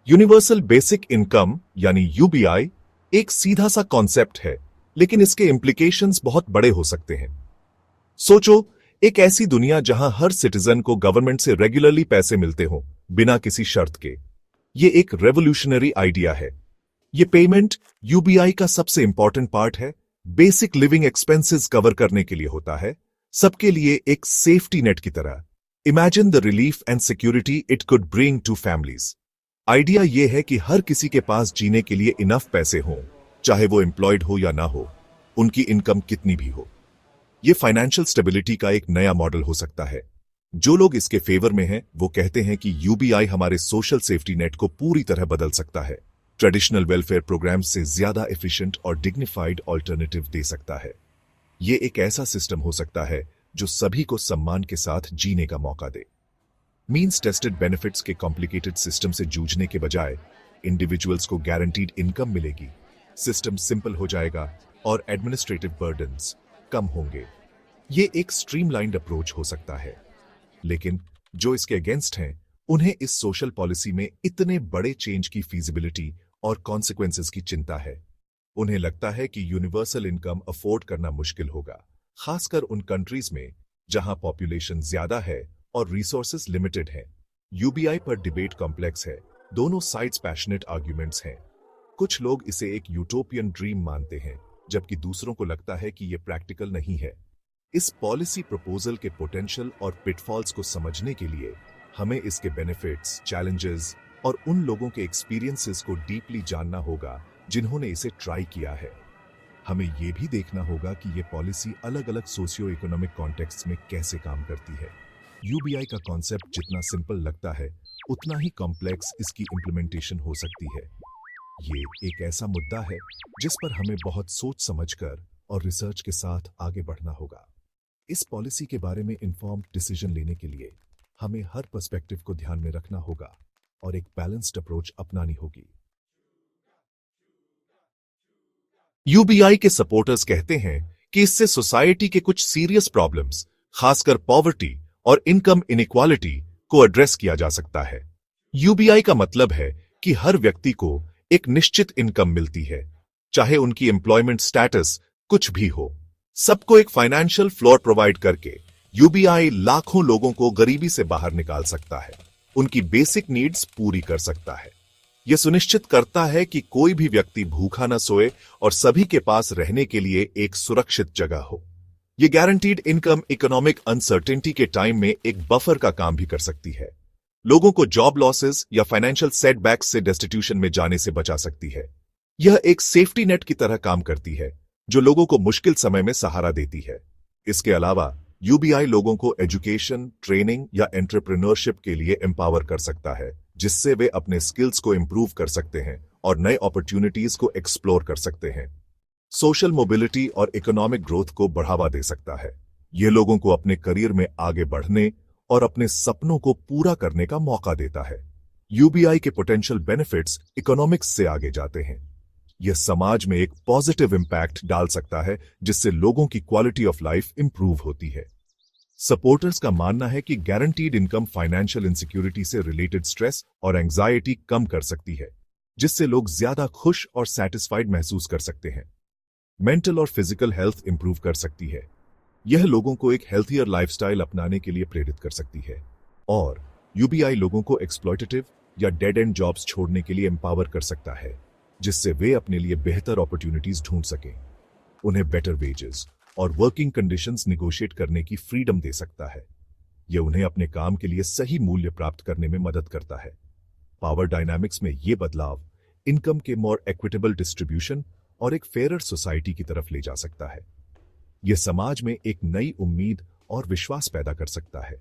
Universal basic income यानी UBI एक सीधा सा कॉन्सेप्ट है, लेकिन इसके इम्प्लीकेशंस बहुत बड़े हो सकते हैं। सोचो, एक ऐसी दुनिया जहां हर सिटीजन को गवर्नमेंट से रेगुलरली पैसे मिलते हों, बिना किसी शर्त के। ये एक रेवोल्यूशनरी आइडिया है। ये पेमेंट यूबीआई का सबसे इंपॉर्टेंट पार्ट है। बेसिक लिविंग एक्सपेंसेस कवर करने के लिए होता है, सबके लिए एक सेफ्टी नेट की तरह। Imagine the relief and security it could bring to families. Idea यह है कि हर किसी के पास जीने के लिए इनफ पैसे हों, चाहे वो एम्प्लॉयड हो या ना हो, उनकी इनकम कितनी भी हो। ये फाइनेंशियल स्टेबिलिटी का एक नया मॉडल हो सकता है। जो लोग इसके फेवर में हैं, वो कहते हैं कि यूबीआई हमारे सोशल सेफ्टी नेट को पूरी तरह बदल सकता है, ट्रेडिशनल वेलफेयर प्रोग्राम से ज्यादा एफिशिएंट और डिग्निफाइड ऑल्टरनेटिव दे सकता है। ये एक ऐसा सिस्टम हो सकता है जो सभी को सम्मान के साथ जीने का मौका दे। मींस टेस्टेड बेनिफिट्स के कॉम्प्लिकेटेड सिस्टम से जूझने के बजाय इंडिविजुअल्स को गारंटीड इनकम मिलेगी, सिस्टम सिंपल हो जाएगा और एडमिनिस्ट्रेटिव बर्डन्स कम होंगे। ये एक स्ट्रीमलाइंड अप्रोच हो सकता है, लेकिन जो इसके अगेंस्ट हैं, उन्हें इस सोशल पॉलिसी में इतने बड़े चेंज की फीजिबिलिटी और कॉन्सिक्वेंसेस की चिंता है। उन्हें लगता है कि यूनिवर्सल इनकम अफोर्ड करना मुश्किल होगा, खासकर उन कंट्रीज में जहां पॉपुलेशन ज्यादा है और रिसोर्सेज लिमिटेड हैं। यूबीआई पर डिबेट कॉम्प्लेक्स है, दोनों साइड्स पैशनेट आर्ग्यूमेंट्स हैं। कुछ लोग इसे एक यूटोपियन ड्रीम मानते हैं, जबकि दूसरों को लगता है कि यह प्रैक्टिकल नहीं है। इस पॉलिसी प्रपोजल के पोटेंशियल और पिटफॉल्स को समझने के लिए हमें इसके बेनिफिट्स, चैलेंजेस और उन लोगों के एक्सपीरियंसेस को डीपली जानना होगा जिन्होंने इसे ट्राई किया है। हमें यह भी देखना होगा कि यह पॉलिसी अलग अलग सोशियो इकोनॉमिक कॉन्टेक्स्ट में कैसे काम करती है। यूबीआई का कॉन्सेप्ट जितना सिंपल लगता है, उतना ही कॉम्प्लेक्स इसकी इंप्लीमेंटेशन हो सकती है। ये एक ऐसा मुद्दा है जिस पर हमें बहुत सोच समझकर और रिसर्च के साथ आगे बढ़ना होगा। इस पॉलिसी के बारे में इन्फॉर्म्ड डिसीजन लेने के लिए हमें हर पर्सपेक्टिव को ध्यान में रखना होगा और एक बैलेंस्ड अप्रोच अपनानी होगी। यूबीआई के सपोर्टर्स कहते हैं कि इससे सोसाइटी के कुछ सीरियस प्रॉब्लम्स, खासकर पॉवर्टी और इनकम इनइक्वालिटी को एड्रेस किया जा सकता है। यूबीआई का मतलब है कि हर व्यक्ति को एक निश्चित इनकम मिलती है, चाहे उनकी एम्प्लॉयमेंट स्टेटस कुछ भी हो। सबको एक फाइनेंशियल फ्लोर प्रोवाइड करके यूबीआई लाखों लोगों को गरीबी से बाहर निकाल सकता है, उनकी बेसिक नीड्स पूरी कर सकता है। यह सुनिश्चित करता है कि कोई भी व्यक्ति भूखा न सोए और सभी के पास रहने के लिए एक सुरक्षित जगह हो। यह गारंटीड इनकम इकोनॉमिक अनसर्टेनिटी के टाइम में एक बफर का काम भी कर सकती है। लोगों को जॉब लॉसेस या फाइनेंशियल सेटबैक्स से डेस्टिट्यूशन में जाने से बचा सकती है। यह एक सेफ्टी नेट की तरह काम करती है, जो लोगों को मुश्किल समय में सहारा देती है। इसके अलावा यूबीआई लोगों को एजुकेशन, ट्रेनिंग या एंटरप्रेन्योरशिप के लिए एम्पावर कर सकता है, जिससे वे अपने स्किल्स को इंप्रूव कर सकते हैं और नए अपॉर्चुनिटीज को एक्सप्लोर कर सकते हैं। सोशल मोबिलिटी और इकोनॉमिक ग्रोथ को बढ़ावा दे सकता है। यह लोगों को अपने करियर में आगे बढ़ने और अपने सपनों को पूरा करने का मौका देता है। यूबीआई के पोटेंशियल बेनिफिट्स इकोनॉमिक्स से आगे जाते हैं। यह समाज में एक पॉजिटिव इंपैक्ट डाल सकता है, जिससे लोगों की क्वालिटी ऑफ लाइफ इंप्रूव होती है। सपोर्टर्स का मानना है कि गारंटीड इनकम फाइनेंशियल इनसिक्योरिटी से रिलेटेड स्ट्रेस और एंजाइटी कम कर सकती है, जिससे लोग ज्यादा खुश और सैटिस्फाइड महसूस कर सकते हैं। मेंटल और फिजिकल हेल्थ इंप्रूव कर सकती है। यह लोगों को एक हेल्थियर लाइफस्टाइल अपनाने के लिए प्रेरित कर सकती है। और यूबीआई लोगों को एक्सप्लॉयटेटिव या डेड एंड जॉब्स छोड़ने के लिए एम्पावर कर सकता है, जिससे वे अपने लिए बेहतर अपॉर्चुनिटीज ढूंढ सकें। उन्हें बेटर वेजेस और वर्किंग कंडीशंस निगोशिएट करने की फ्रीडम दे सकता है। यह उन्हें अपने काम के लिए सही मूल्य प्राप्त करने में मदद करता है। पावर डायनामिक्स में यह बदलाव इनकम के मोर इक्विटेबल डिस्ट्रीब्यूशन और एक फेयर सोसाइटी की तरफ ले जा सकता है। यह समाज में एक नई उम्मीद और विश्वास पैदा कर सकता है।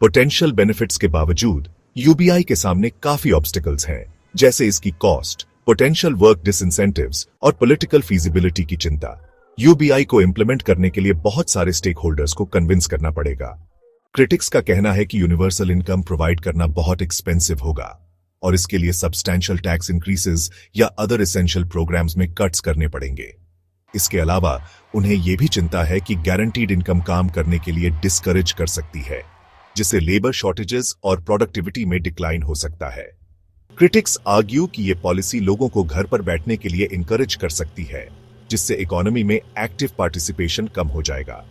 पोटेंशियल बेनिफिट्स के बावजूद यूबीआई के सामने काफी ऑब्स्टिकल्स हैं, जैसे इसकी कॉस्ट, पोटेंशियल वर्क डिसइंसेंटिव्स और पॉलिटिकल फीजिबिलिटी की चिंता। यूबीआई को इंप्लीमेंट करने के लिए बहुत सारे स्टेक होल्डर्स को कन्विंस करना पड़ेगा। क्रिटिक्स का कहना है कि यूनिवर्सल इनकम प्रोवाइड करना बहुत एक्सपेंसिव होगा और इसके लिए सब्सटैंशियल टैक्स इंक्रीसेस या अदर एसेंशियल प्रोग्राम्स में कट्स करने पड़ेंगे। इसके अलावा उन्हें यह भी चिंता है कि गारंटीड इनकम काम करने के लिए डिस्करेज कर सकती है। जिससे लेबर शॉर्टेजेस और प्रोडक्टिविटी में डिक्लाइन हो सकता है। क्रिटिक्स आर्ग्यू कि ये पॉलिसी लोगों को घर पर बैठने के लिए इंकरेज कर सकती है, जिससे इकोनॉमी में एक्टिव पार्टिसिपेशन कम हो जाएगा,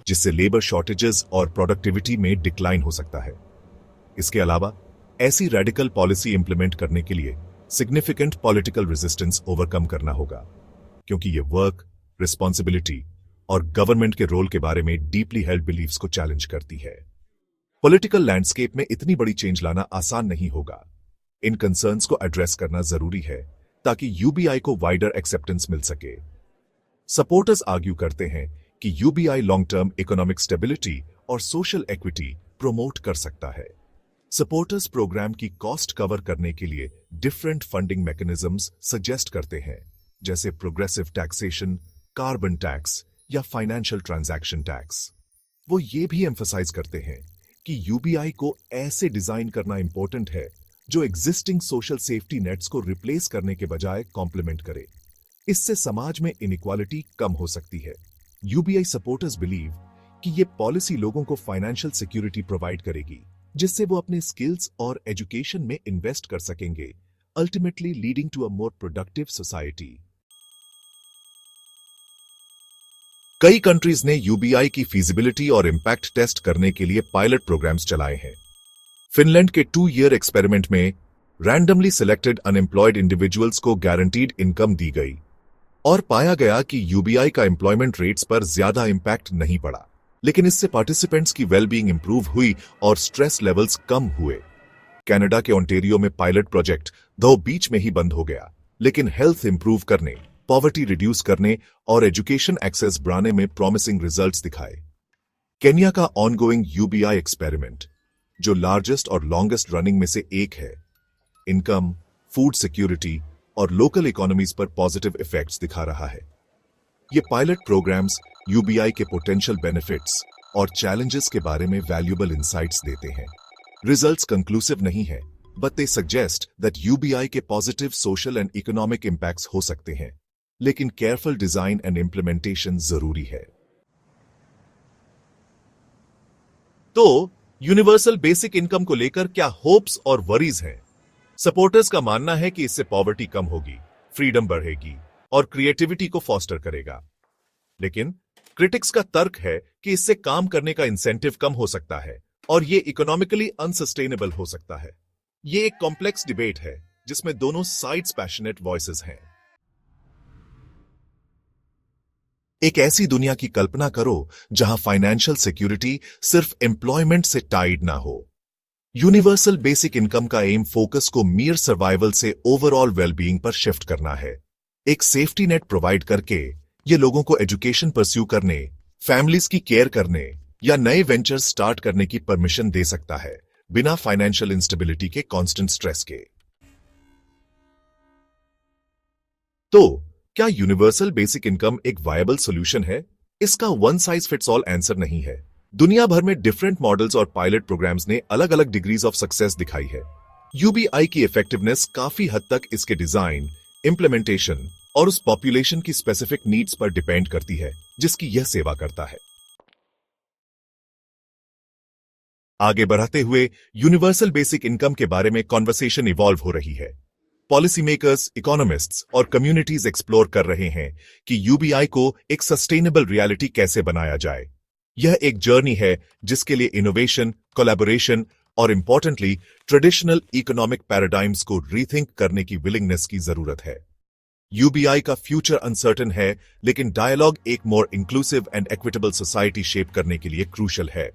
जिससे लेबर शॉर्टेजेस और प्रोडक्टिविटी में डिक्लाइन हो सकता है। इसके अलावा ऐसी रेडिकल पॉलिसी इंप्लीमेंट करने के लिए सिग्निफिकेंट पॉलिटिकल रेजिस्टेंस ओवरकम करना होगा, क्योंकि ये वर्क, रिस्पॉन्सिबिलिटी और गवर्नमेंट के रोल के बारे में डीपली हेल्ड बिलीफ्स को चैलेंज करती है। पॉलिटिकल लैंडस्केप में इतनी बड़ी चेंज लाना आसान नहीं होगा। इन कंसर्न्स को एड्रेस करना जरूरी है ताकि यूबीआई को वाइडर एक्सेप्टेंस मिल सके। सपोर्टर्स आर्ग्यू करते हैं कि UBI long term economic stability और सोशल इक्विटी प्रोमोट कर सकता है। सपोर्टर्स प्रोग्राम की कॉस्ट कवर करने के लिए डिफरेंट फंडिंग मैकेनिज्म्स सजेस्ट करते हैं, जैसे प्रोग्रेसिव टैक्सेशन, कार्बन टैक्स या फाइनेंशियल ट्रांजैक्शन टैक्स। वो ये भी एम्फसाइज करते हैं कि यूबीआई को ऐसे डिजाइन करना इंपॉर्टेंट है जो एग्जिस्टिंग सोशल सेफ्टी नेट्स को रिप्लेस करने के बजाय कॉम्प्लीमेंट करे। इससे समाज में इनइक्वालिटी कम हो सकती है। यूबीआई सपोर्टर्स बिलीव कि ये पॉलिसी लोगों को फाइनेंशियल सिक्योरिटी प्रोवाइड करेगी, जिससे वो अपने स्किल्स और एजुकेशन में इन्वेस्ट कर सकेंगे, ultimately leading to a more productive society. कई कंट्रीज ने यूबीआई की फीजिबिलिटी और इंपैक्ट टेस्ट करने के लिए पायलट प्रोग्राम्स चलाए हैं। फिनलैंड के 2-year एक्सपेरिमेंट में रैंडमली सिलेक्टेड अनएम्प्लॉयड इंडिविजुअल्स को गारंटीड इनकम दी गई और पाया गया कि यूबीआई का एम्प्लॉयमेंट रेट्स पर ज्यादा इंपैक्ट नहीं पड़ा, लेकिन इससे पार्टिसिपेंट्स की वेलबींग इंप्रूव हुई और स्ट्रेस लेवल्स कम हुए। कनाडा के ओंटारियो में पायलट प्रोजेक्ट दो बीच में ही बंद हो गया, लेकिन हेल्थ इंप्रूव करने, पॉवर्टी रिड्यूस करने और एजुकेशन एक्सेस बढ़ाने में प्रॉमिसिंग रिजल्ट्स दिखाए। केन्या का ऑनगोइंग यूबीआई एक्सपेरिमेंट, जो लार्जेस्ट और लॉन्गेस्ट रनिंग में से एक है, इनकम, फूड सिक्योरिटी और लोकल इकोनॉमीज पर पॉजिटिव इफेक्ट्स दिखा रहा है। ये पायलट प्रोग्राम्स यूबीआई के पोटेंशियल बेनिफिट्स और चैलेंजेस के बारे में वैल्यूएबल इंसाइट्स देते हैं। रिजल्ट्स कंक्लूसिव नहीं है, but they suggest that UBI के positive social and economic impacts हो सकते हैं, लेकिन केयरफुल डिजाइन एंड इंप्लीमेंटेशन जरूरी है। तो यूनिवर्सल बेसिक इनकम को लेकर क्या होप्स और वरीज हैं? सपोर्टर्स का मानना है कि इससे पॉवर्टी कम होगी, फ्रीडम बढ़ेगी और क्रिएटिविटी को फॉस्टर करेगा। लेकिन क्रिटिक्स का तर्क है कि इससे काम करने का इंसेंटिव कम हो सकता है और यह इकोनॉमिकली अनसस्टेनेबल हो सकता है। यह एक कॉम्प्लेक्स डिबेट है जिसमें दोनों साइड्स पैशनेट वॉइसेस हैं। एक ऐसी दुनिया की कल्पना करो जहां फाइनेंशियल सिक्योरिटी सिर्फ एम्प्लॉयमेंट से टाइड ना हो। यूनिवर्सल बेसिक इनकम का एम फोकस को मीर सर्वाइवल से ओवरऑल वेलबीइंग पर शिफ्ट करना है। एक सेफ्टी नेट प्रोवाइड करके ये लोगों को एजुकेशन परस्यू करने, फैमिलीज की केयर करने या नए वेंचर्स स्टार्ट करने की परमिशन दे सकता है, बिना फाइनेंशियल इंस्टेबिलिटी के कांस्टेंट स्ट्रेस के। तो क्या यूनिवर्सल बेसिक इनकम एक वायबल सॉल्यूशन है? इसका one size fits all answer नहीं है। दुनिया भर में डिफरेंट मॉडल्स और पायलट प्रोग्राम्स ने अलग अलग डिग्रीज ऑफ सक्सेस दिखाई है। यूबीआई की इफेक्टिवनेस काफी हद तक इसके डिजाइन, इंप्लीमेंटेशन और उस पॉपुलेशन की स्पेसिफिक नीड्स पर डिपेंड करती है जिसकी यह सेवा करता है। आगे बढ़ाते हुए यूनिवर्सल बेसिक इनकम के बारे में कॉन्वर्सेशन इवॉल्व हो रही है। पॉलिसी मेकर्स, इकोनॉमिस्ट्स और कम्युनिटीज एक्सप्लोर कर रहे हैं कि यूबीआई को एक सस्टेनेबल रियलिटी कैसे बनाया जाए। यह एक जर्नी है जिसके लिए इनोवेशन, कोलैबोरेशन और इंपॉर्टेंटली ट्रेडिशनल इकोनॉमिक पैराडाइम्स को रीथिंक करने की विलिंगनेस की जरूरत है। यूबीआई का फ्यूचर अनसर्टेन है, लेकिन डायलॉग एक more inclusive and equitable society shape करने के लिए क्रूशल है।